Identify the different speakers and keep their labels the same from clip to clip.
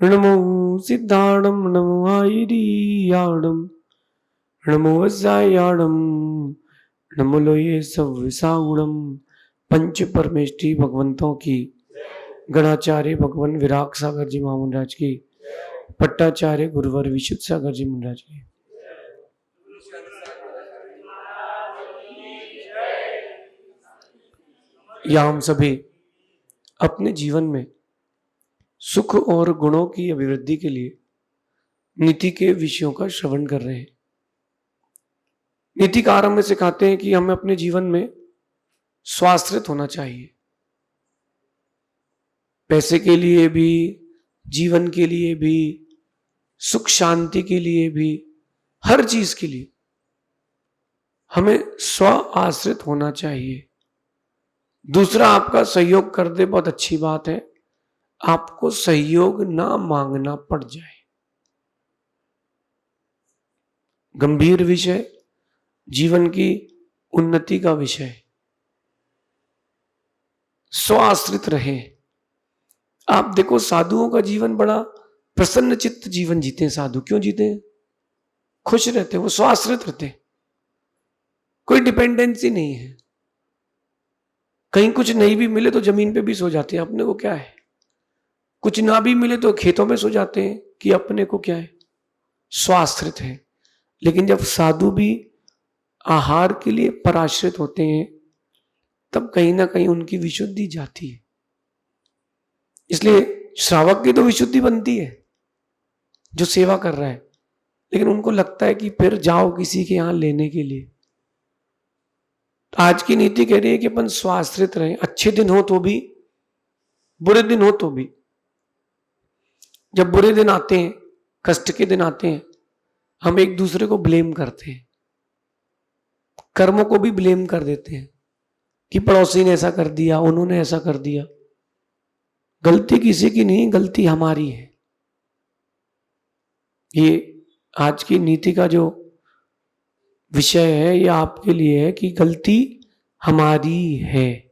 Speaker 1: नमो सिद्धाणम नमो आयरियाणम नमो वज्रायाणम नमो लोये सविसागुणम। पंच परमेष्टि भगवंतों की, गणाचार्य भगवान विराग सागर जी महाराज की, पट्टाचार्य गुरुवर विशुद्ध सागर जी महाराज की। या हम सभी अपने जीवन में सुख और गुणों की अभिवृद्धि के लिए नीति के विषयों का श्रवण कर रहे हैं। नीतिकार हमें सिखाते हैं कि हमें अपने जीवन में स्वाश्रित होना चाहिए, पैसे के लिए भी, जीवन के लिए भी, सुख शांति के लिए भी, हर चीज के लिए हमें स्व आश्रित होना चाहिए। दूसरा आपका सहयोग कर दे बहुत अच्छी बात है, आपको सहयोग ना मांगना पड़ जाए। गंभीर विषय, जीवन की उन्नति का विषय। स्वाश्रित रहे। आप देखो साधुओं का जीवन बड़ा प्रसन्न चित्त जीवन जीते हैं। साधु क्यों जीते हैं? खुश रहते हैं, वो स्वाश्रित रहते हैं, कोई डिपेंडेंसी नहीं है। कहीं कुछ नहीं भी मिले तो जमीन पे भी सो जाते हैं, अपने को क्या है। कुछ ना भी मिले तो खेतों में सो जाते हैं कि अपने को क्या है, स्वाश्रित है। लेकिन जब साधु भी आहार के लिए पराश्रित होते हैं तब कहीं ना कहीं उनकी विशुद्धि जाती है। इसलिए श्रावक की तो विशुद्धि बनती है जो सेवा कर रहा है, लेकिन उनको लगता है कि फिर जाओ किसी के यहां लेने के लिए। तो आज की नीति कह रही है कि अपन स्वाश्रित रहें, अच्छे दिन हो तो भी, बुरे दिन हो तो भी। जब बुरे दिन आते हैं, कष्ट के दिन आते हैं, हम एक दूसरे को ब्लेम करते हैं, कर्मों को भी ब्लेम कर देते हैं कि पड़ोसी ने ऐसा कर दिया, उन्होंने ऐसा कर दिया। गलती किसी की नहीं, गलती हमारी है। ये आज की नीति का जो विषय है ये आपके लिए है कि गलती हमारी है।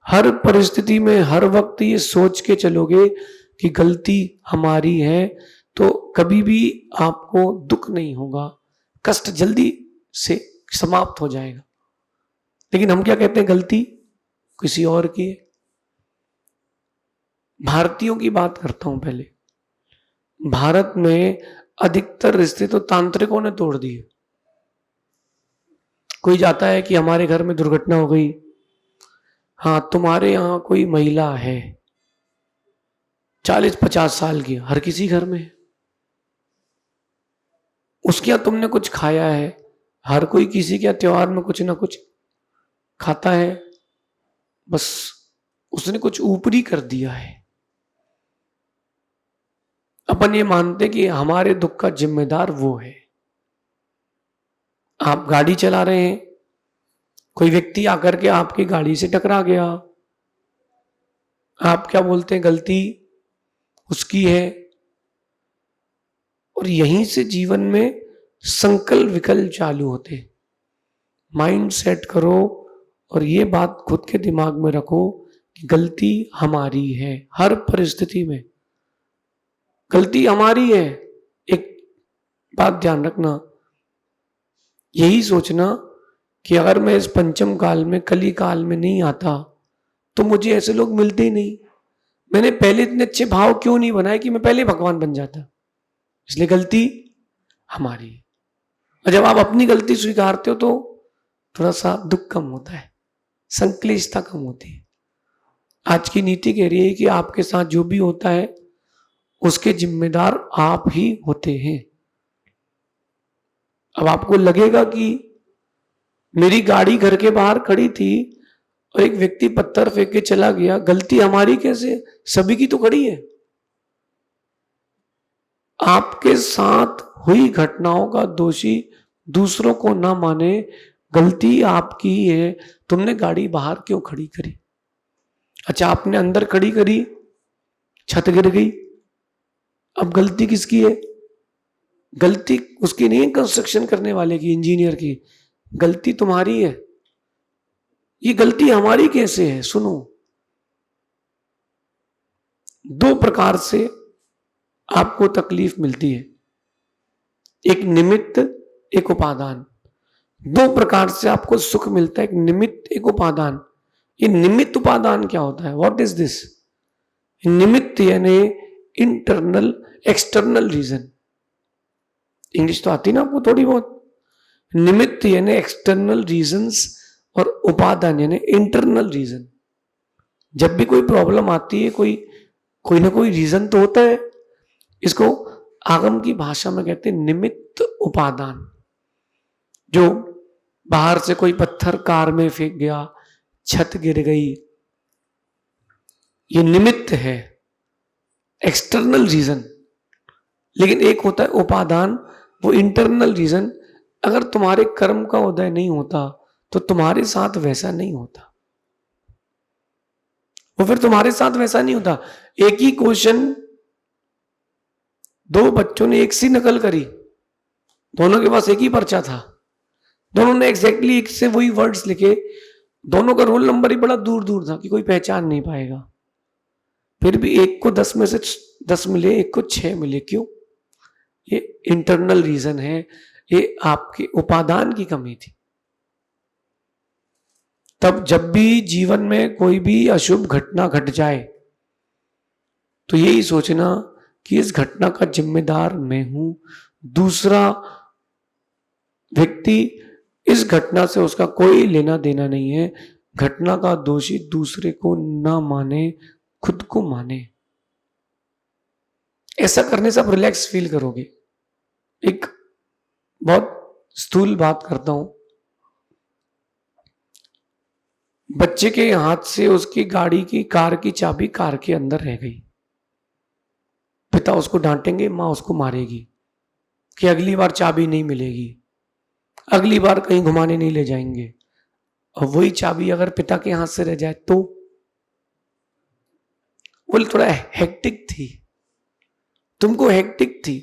Speaker 1: हर परिस्थिति में हर वक्त ये सोच के चलोगे कि गलती हमारी है तो कभी भी आपको दुख नहीं होगा, कष्ट जल्दी से समाप्त हो जाएगा। लेकिन हम क्या कहते हैं, गलती किसी और की है। भारतीयों की बात करता हूं पहले। भारत में अधिकतर रिश्ते तो तांत्रिकों ने तोड़ दिए। कोई जाता है कि हमारे घर में दुर्घटना हो गई, हाँ तुम्हारे यहां कोई महिला है 40-50 साल की, हर किसी घर में है। उसके यहां तुमने कुछ खाया है, हर कोई किसी के त्योहार में कुछ ना कुछ खाता है। बस उसने कुछ ऊपरी कर दिया है। अपन ये मानते कि हमारे दुख का जिम्मेदार वो है। आप गाड़ी चला रहे हैं, कोई व्यक्ति आकर के आपकी गाड़ी से टकरा गया, आप क्या बोलते हैं, गलती उसकी है। और यहीं से जीवन में संकल्प विकल्प चालू होते। माइंड सेट करो और ये बात खुद के दिमाग में रखो कि गलती हमारी है। हर परिस्थिति में गलती हमारी है। एक बात ध्यान रखना, यही सोचना कि अगर मैं इस पंचम काल में, कली काल में नहीं आता तो मुझे ऐसे लोग मिलते ही नहीं। मैंने पहले इतने अच्छे भाव क्यों नहीं बनाए कि मैं पहले भगवान बन जाता। इसलिए गलती हमारी। और जब आप अपनी गलती स्वीकारते हो तो थोड़ा सा दुख कम होता है, संक्लिष्टता कम होती है। आज की नीति कह रही है कि आपके साथ जो भी होता है उसके जिम्मेदार आप ही होते हैं। अब आपको लगेगा कि मेरी गाड़ी घर के बाहर खड़ी थी और एक व्यक्ति पत्थर फेंक के चला गया, गलती हमारी कैसे? सभी की तो खड़ी है। आपके साथ हुई घटनाओं का दोषी दूसरों को ना माने, गलती आपकी ही है। तुमने गाड़ी बाहर क्यों खड़ी करी? अच्छा, आपने अंदर खड़ी करी, छत गिर गई, अब गलती किसकी है? गलती उसकी नहीं है, कंस्ट्रक्शन करने वाले की, इंजीनियर की। गलती तुम्हारी है। ये गलती हमारी कैसे है? सुनो, दो प्रकार से आपको तकलीफ मिलती है। एक निमित्त, एक उपादान, दो प्रकार से आपको सुख मिलता है, एक निमित्त, एक उपादान। ये निमित्त उपादान क्या होता है? What is this? निमित्त यानी इंटरनल, एक्सटर्नल रीजन। इंग्लिश तो आती ना आपको थोड़ी बहुत। निमित्त यानी एक्सटर्नल रीजंस और उपादान यानी इंटरनल रीजन। जब भी कोई प्रॉब्लम आती है, कोई ना कोई रीजन तो होता है। इसको आगम की भाषा में कहते हैं निमित्त उपादान। जो बाहर से कोई पत्थर कार में फेंक गया, छत गिर गई, ये निमित्त है, एक्सटर्नल रीजन। लेकिन एक होता है उपादान, वो इंटरनल रीजन। अगर तुम्हारे कर्म का उदय नहीं होता तो तुम्हारे साथ वैसा नहीं होता, वो फिर तुम्हारे साथ वैसा नहीं होता। एक ही क्वेश्चन दो बच्चों ने एक सी नकल करी, दोनों के पास एक ही पर्चा था, दोनों ने एग्जैक्टली एक से वही वर्ड्स लिखे, दोनों का रोल नंबर ही बड़ा दूर दूर था कि कोई पहचान नहीं पाएगा। फिर भी एक को 10 में से 10 मिले, एक को 6 मिले। क्यों? ये इंटरनल रीजन है, ये आपके उपादान की कमी थी। तब जब भी जीवन में कोई भी अशुभ घटना घट जाए तो यही सोचना कि इस घटना का जिम्मेदार मैं हूं, दूसरा व्यक्ति इस घटना से उसका कोई लेना देना नहीं है। घटना का दोषी दूसरे को ना माने, खुद को माने। ऐसा करने से आप रिलैक्स फील करोगे। एक बहुत स्थूल बात करता हूं। बच्चे के हाथ से उसकी गाड़ी की, कार की चाबी कार के अंदर रह गई। पिता उसको डांटेंगे, मां उसको मारेगी कि अगली बार चाबी नहीं मिलेगी, अगली बार कहीं घुमाने नहीं ले जाएंगे। और वही चाबी अगर पिता के हाथ से रह जाए तो वो थोड़ा हेक्टिक थी, तुमको हेक्टिक थी,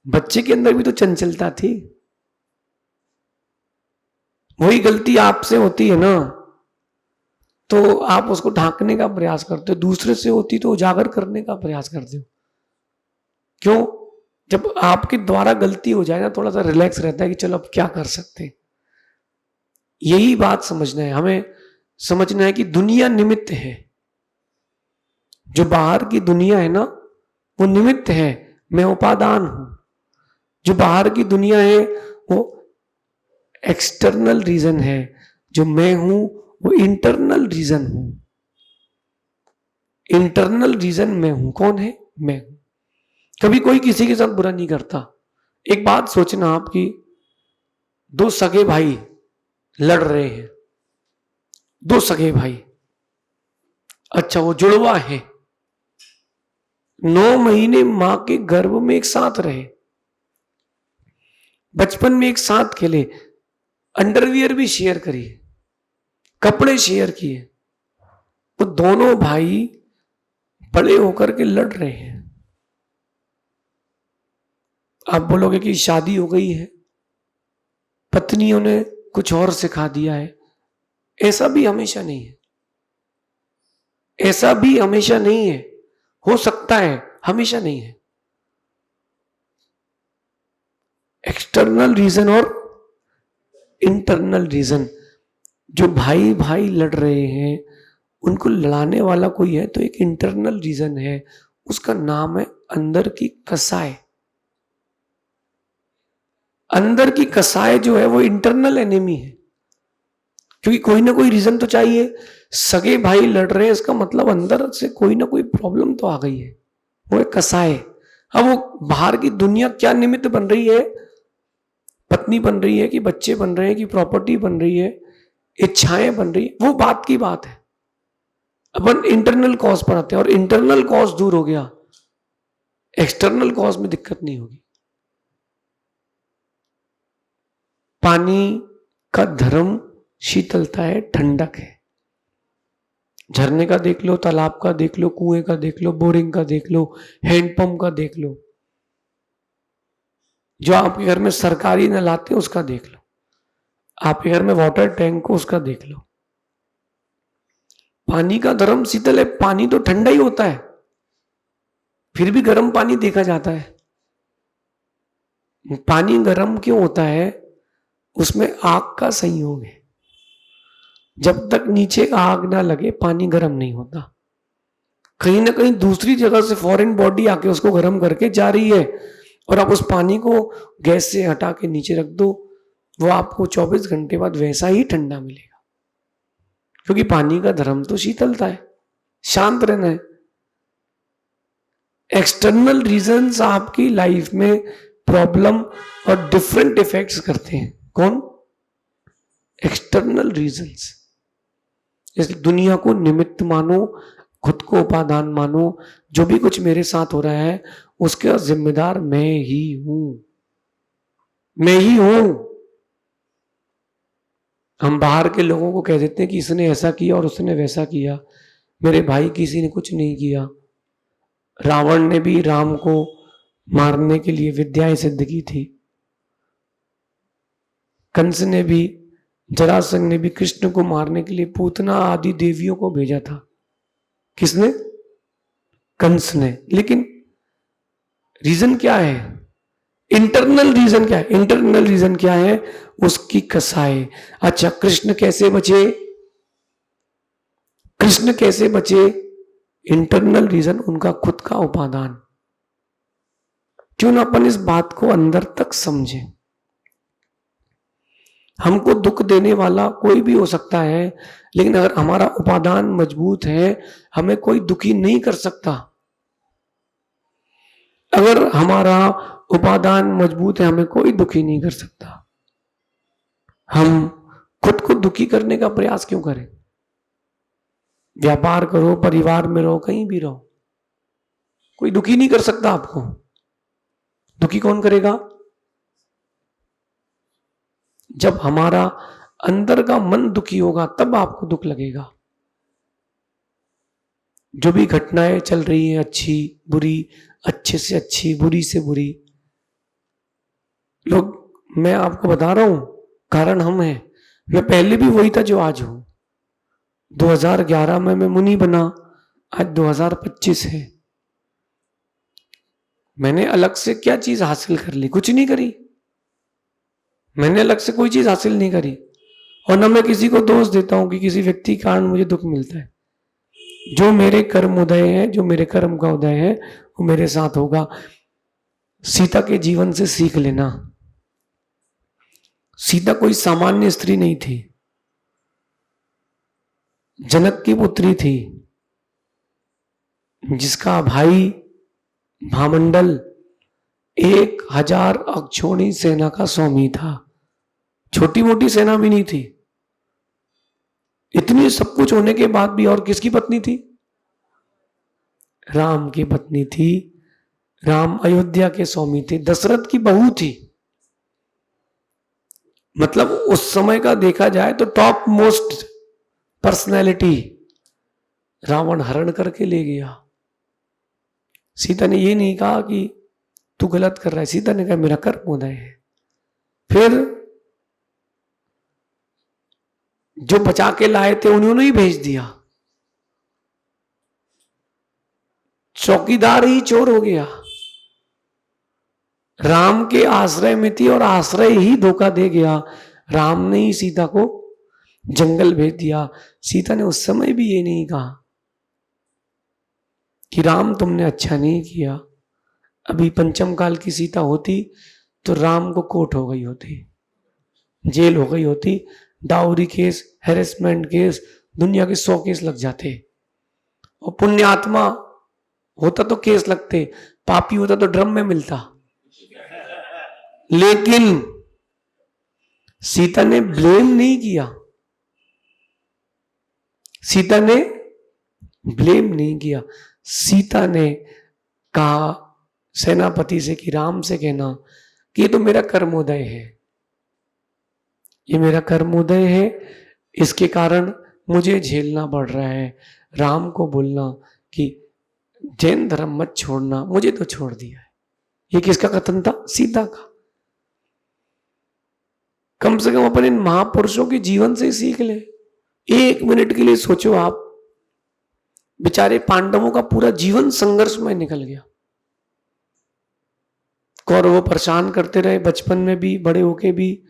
Speaker 1: बच्चे के अंदर भी तो चंचलता थी। वही गलती आपसे होती है ना, तो आप उसको ढांकने का प्रयास करते हो, दूसरे से होती तो उजागर करने का प्रयास करते हो। क्यों? जब आपके द्वारा गलती हो जाए ना, थोड़ा सा रिलैक्स रहता है कि चलो अब क्या कर सकते हैं। यही बात समझना है हमें। समझना है कि दुनिया निमित्त है। जो बाहर की दुनिया है ना, वो निमित्त है, मैं उपादान हूं। जो बाहर की दुनिया है वो एक्सटर्नल रीजन है, जो मैं हूं वो इंटरनल रीजन हूं। इंटरनल रीजन मैं हूं। कौन है? मैं हूं। कभी कोई किसी के साथ बुरा नहीं करता। एक बात सोचना आपकी, दो सगे भाई लड़ रहे हैं, दो सगे भाई, अच्छा वो जुड़वा है, 9 महीने मां के गर्भ में एक साथ रहे, बचपन में एक साथ खेले, अंडरवियर भी शेयर करी, कपड़े शेयर किए, वो दोनों भाई बड़े होकर के लड़ रहे हैं। आप बोलोगे कि शादी हो गई है, पत्नियों ने कुछ और सिखा दिया है। ऐसा भी हमेशा नहीं है, ऐसा भी हमेशा नहीं है। हो सकता है, हमेशा नहीं है। एक्सटर्नल रीजन और इंटरनल रीजन। जो भाई भाई लड़ रहे हैं, उनको लड़ाने वाला कोई है तो एक इंटरनल रीजन है, उसका नाम है अंदर की कसाय। अंदर की कसाय जो है वो इंटरनल एनिमी है, क्योंकि कोई ना कोई रीजन तो चाहिए। सगे भाई लड़ रहे हैं, इसका मतलब अंदर से कोई ना कोई प्रॉब्लम तो आ गई है, वो एक कसाय। अब वो बाहर की दुनिया क्या निमित्त बन रही है, पत्नी बन रही है कि बच्चे बन रहे हैं कि प्रॉपर्टी बन रही है, इच्छाएं बन रही है, वो बात की बात है। अपन इंटरनल कॉज पर आते हैं, और इंटरनल कॉज दूर हो गया, एक्सटर्नल कॉज में दिक्कत नहीं होगी। पानी का धर्म शीतलता है, ठंडक है। झरने का देख लो, तालाब का देख लो, कुएं का देख लो, बोरिंग का देख लो, हैंडपंप का देख लो, जो आपके घर में सरकारी नल आते हैं उसका देख लो, आपके घर में वाटर टैंक को उसका देख लो। पानी का धर्म शीतल है, पानी तो ठंडा ही होता है, फिर भी गर्म पानी देखा जाता है। पानी गर्म क्यों होता है? उसमें आग का संयोग है। जब तक नीचे आग ना लगे पानी गर्म नहीं होता। कहीं ना कहीं दूसरी जगह से फॉरेन बॉडी आके उसको गर्म करके जा रही है, और आप उस पानी को गैस से हटा के नीचे रख दो, वो आपको 24 घंटे बाद वैसा ही ठंडा मिलेगा, क्योंकि पानी का धर्म तो शीतलता है, शांत रहना है। एक्सटर्नल रीजंस आपकी लाइफ में प्रॉब्लम और डिफरेंट इफेक्ट्स करते हैं। कौन? External reasons. इस दुनिया को निमित्त मानो, खुद को उपादान मानो। जो भी कुछ मेरे साथ हो रहा है उसका जिम्मेदार मैं ही हूं, मैं ही हूं। हम बाहर के लोगों को कह देते हैं कि इसने ऐसा किया और उसने वैसा किया। मेरे भाई किसी ने कुछ नहीं किया। रावण ने भी राम को मारने के लिए विद्याएं सिद्ध की थी। कंस ने भी, जरासंध ने भी कृष्ण को मारने के लिए पूतना आदि देवियों को भेजा था। किसने? कंस ने। लेकिन रीजन क्या है? इंटरनल रीजन क्या है? इंटरनल रीजन क्या है? उसकी कसाई। अच्छा, कृष्ण कैसे बचे? कृष्ण कैसे बचे? इंटरनल रीजन उनका खुद का उपादान। क्यों ना अपन इस बात को अंदर तक समझें। हमको दुख देने वाला कोई भी हो सकता है, लेकिन अगर हमारा उपादान मजबूत है हमें कोई दुखी नहीं कर सकता। अगर हमारा उपादान मजबूत है हमें कोई दुखी नहीं कर सकता। हम खुद को दुखी करने का प्रयास क्यों करें? व्यापार करो, परिवार में रहो, कहीं भी रहो, कोई दुखी नहीं कर सकता आपको। दुखी कौन करेगा? जब हमारा अंदर का मन दुखी होगा तब आपको दुख लगेगा। जो भी घटनाएं चल रही हैं, अच्छी बुरी, अच्छे से अच्छी, बुरी से बुरी, लोग, मैं आपको बता रहा हूं, कारण हम हैं। मैं पहले भी वही था जो आज हूं। 2011 में मैं मुनि बना, आज 2025 है। मैंने अलग से क्या चीज हासिल कर ली? कुछ नहीं करी। मैंने अलग से कोई चीज हासिल नहीं करी, और न मैं किसी को दोष देता हूं कि किसी व्यक्ति के कारण मुझे दुख मिलता है। जो मेरे कर्म उदय है, जो मेरे कर्म का उदय है, वो मेरे साथ होगा। सीता के जीवन से सीख लेना। सीता कोई सामान्य स्त्री नहीं थी, जनक की पुत्री थी, जिसका भाई भामंडल 1000 अक्षौणी सेना का स्वामी था। छोटी मोटी सेना भी नहीं थी। इतनी सब कुछ होने के बाद भी, और किसकी पत्नी थी? राम की पत्नी थी। राम अयोध्या के स्वामी थे, दशरथ की बहू थी। मतलब उस समय का देखा जाए तो टॉप मोस्ट पर्सनैलिटी। रावण हरण करके ले गया। सीता ने ये नहीं कहा कि तू गलत कर रहा है, सीता ने कहा मेरा कर्म उदय है। फिर जो बचा के लाए थे उन्होंने ही भेज दिया। चौकीदार ही चोर हो गया। राम के आश्रय में थी और आश्रय ही धोखा दे गया। राम ने ही सीता को जंगल भेज दिया। सीता ने उस समय भी ये नहीं कहा कि राम तुमने अच्छा नहीं किया। अभी पंचम काल की सीता होती तो राम को कोर्ट हो गई होती, जेल हो गई होती, डाउरी केस, हैरेसमेंट केस, दुनिया के 100 केस लग जाते। और पुण्यात्मा होता तो केस लगते, पापी होता तो ड्रम में मिलता। लेकिन सीता ने ब्लेम नहीं किया। सीता ने ब्लेम नहीं किया। सीता ने कहा सेनापति से कि राम से कहना कि ये तो मेरा कर्मोदय है, ये मेरा कर्मोदय है, इसके कारण मुझे झेलना पड़ रहा है। राम को बोलना कि जैन धर्म मत छोड़ना, मुझे तो छोड़ दिया है। ये किसका कथन था? सीता का। कम से कम अपन इन महापुरुषों के जीवन से सीख ले। 1 मिनट के लिए सोचो, आप बेचारे पांडवों का पूरा जीवन संघर्ष में निकल गया। कौरव परेशान करते रहे, बचपन में भी, बड़े होके भी,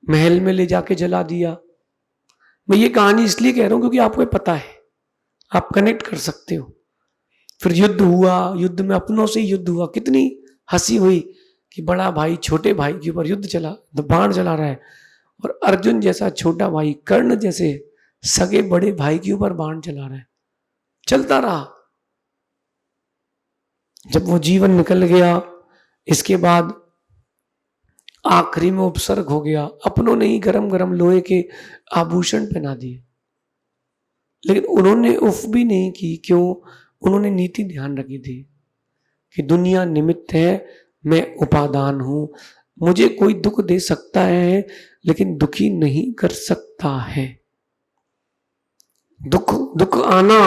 Speaker 1: महल में ले जाके जला दिया। मैं ये कहानी इसलिए कह रहा हूं क्योंकि आपको पता है, आप कनेक्ट कर सकते हो। फिर युद्ध हुआ, युद्ध में अपनों से ही युद्ध हुआ, कितनी हंसी हुई कि बड़ा भाई छोटे भाई के ऊपर युद्ध चला, बाण चला रहा है, और अर्जुन जैसा छोटा भाई, कर्ण जैसे सगे बड़े भाई के ऊपर बाण चला रहा है। चलता रहा। जब वो जीवन निकल गया, इसके बाद आखिरी में उपसर्ग हो गया, अपनों ने ही गरम गरम लोहे के आभूषण पहना दिए, लेकिन उन्होंने उफ भी नहीं की। क्यों? उन्होंने नीति ध्यान रखी थी कि दुनिया निमित्त है, मैं उपादान हूं, मुझे कोई दुख दे सकता है लेकिन दुखी नहीं कर सकता है। दुख आना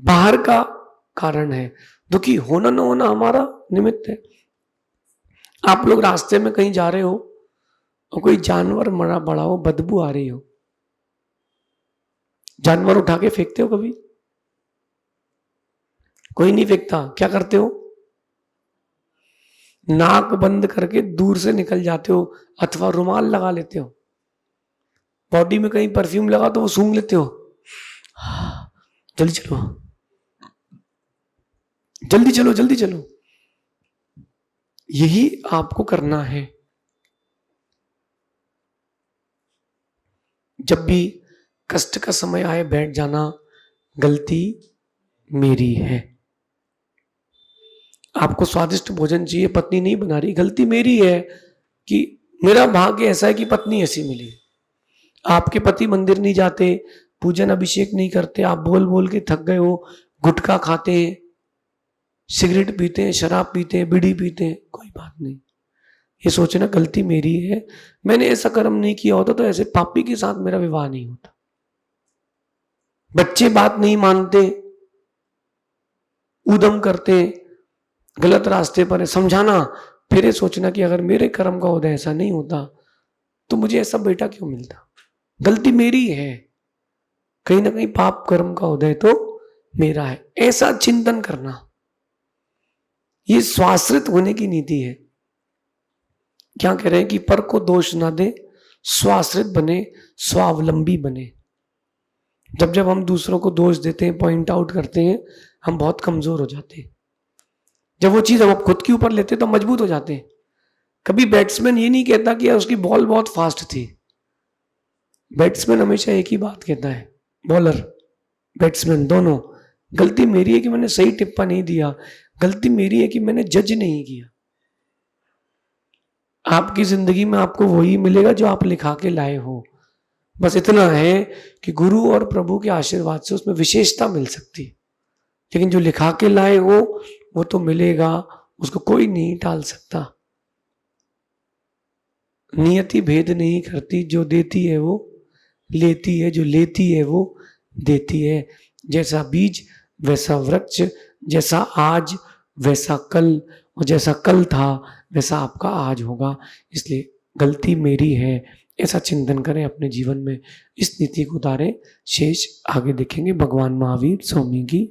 Speaker 1: बाहर का कारण है, दुखी होना न होना हमारा निमित्त है। आप लोग रास्ते में कहीं जा रहे हो और कोई जानवर मरा पड़ा हो, बदबू आ रही हो, जानवर उठा के फेंकते हो कभी? कोई नहीं फेंकता। क्या करते हो? नाक बंद करके दूर से निकल जाते हो, अथवा रुमाल लगा लेते हो। बॉडी में कहीं परफ्यूम लगा तो वो सूंघ लेते हो। जल्दी चलो, जल्दी चलो, जल्दी चलो। यही आपको करना है। जब भी कष्ट का समय आए, बैठ जाना, गलती मेरी है। आपको स्वादिष्ट भोजन चाहिए, पत्नी नहीं बना रही, गलती मेरी है कि मेरा भाग्य ऐसा है कि पत्नी ऐसी मिली। आपके पति मंदिर नहीं जाते, पूजन अभिषेक नहीं करते, आप बोल बोल के थक गए हो, गुटखा खाते हैं, सिगरेट पीते हैं, शराब पीते हैं, बीड़ी पीते हैं, कोई बात नहीं। ये सोचना गलती मेरी है, मैंने ऐसा कर्म नहीं किया होता तो ऐसे पापी के साथ मेरा विवाह नहीं होता। बच्चे बात नहीं मानते, उदम करते, गलत रास्ते पर है, समझाना, फिर ये सोचना कि अगर मेरे कर्म का उदय ऐसा नहीं होता तो मुझे ऐसा बेटा क्यों मिलता। गलती मेरी है, कहीं ना कहीं पाप कर्म का उदय तो मेरा है। ऐसा चिंतन करना, ये स्वाश्रित होने की नीति है। क्या कह रहे हैं कि पर को दोष ना दे, स्वाश्रित बने, स्वावलंबी बने। जब जब हम दूसरों को दोष देते हैं, पॉइंट आउट करते हैं, हम बहुत कमजोर हो जाते हैं। जब वो चीज हम खुद के ऊपर लेते हैं तो मजबूत हो जाते हैं। कभी बैट्समैन ये नहीं कहता कि यार उसकी बॉल बहुत फास्ट थी। बैट्समैन हमेशा एक ही बात कहता है, बॉलर बैट्समैन दोनों, गलती मेरी है कि मैंने सही टिप्पा नहीं दिया, गलती मेरी है कि मैंने जज नहीं किया। आपकी जिंदगी में आपको वही मिलेगा जो आप लिखा के लाए हो। बस इतना है कि गुरु और प्रभु के आशीर्वाद से उसमें विशेषता मिल सकती, लेकिन जो लिखा के लाए हो वो तो मिलेगा, उसको कोई नहीं टाल सकता। नियति भेद नहीं करती, जो देती है वो लेती है, जो लेती है वो देती है। जैसा बीज वैसा वृक्ष, जैसा आज वैसा कल, और जैसा कल था वैसा आपका आज होगा। इसलिए गलती मेरी है, ऐसा चिंतन करें अपने जीवन में, इस नीति को उतारें। शेष आगे देखेंगे। भगवान महावीर स्वामी की